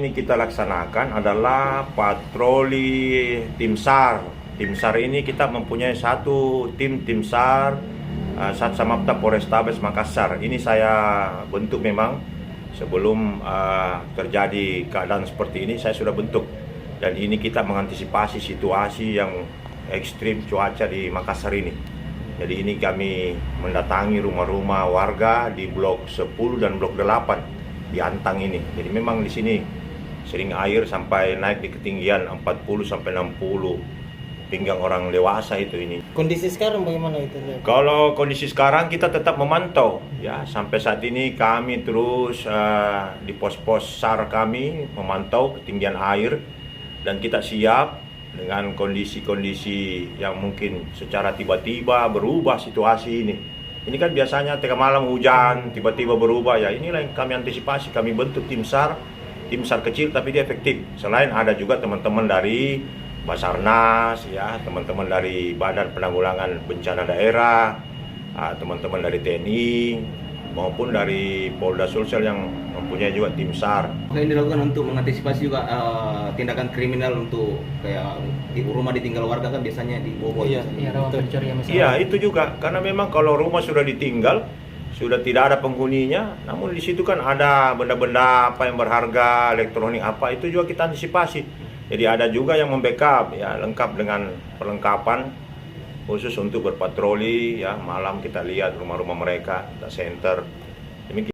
ini kita laksanakan adalah patroli tim SAR. Tim SAR ini kita mempunyai satu tim SAR Satsamapta Polrestabes Makassar. Ini saya bentuk memang sebelum terjadi keadaan seperti ini, saya sudah bentuk. Dan ini kita mengantisipasi situasi yang ekstrim cuaca di Makassar ini. Jadi ini kami mendatangi rumah-rumah warga di blok 10 dan blok 8 di Antang ini. Jadi memang di sini sering air sampai naik di ketinggian 40 sampai 60 pinggang orang dewasa itu ini. Kondisi sekarang bagaimana itu? Kalau kondisi sekarang kita tetap memantau ya, sampai saat ini kami terus di pos-pos SAR kami memantau ketinggian air dan kita siap dengan kondisi-kondisi yang mungkin secara tiba-tiba berubah situasi ini. Ini kan biasanya tengah malam hujan, tiba-tiba berubah ya. Inilah yang kami antisipasi, kami bentuk tim SAR kecil tapi dia efektif. Selain ada juga teman-teman dari Basarnas ya, teman-teman dari Badan Penanggulangan Bencana Daerah, teman-teman dari TNI maupun dari Polda Sulsel yang mempunyai juga tim SAR. Ini dilakukan untuk mengantisipasi juga tindakan kriminal untuk kayak rumah ditinggal warga kan biasanya dibobol. Iya, iya itu juga karena memang kalau rumah sudah ditinggal sudah tidak ada penghuninya, namun di situ kan ada benda-benda apa yang berharga, elektronik apa, itu juga kita antisipasi. Jadi ada juga yang membackup ya, lengkap dengan perlengkapan khusus untuk berpatroli ya, malam kita lihat rumah-rumah mereka, data center. Demikian.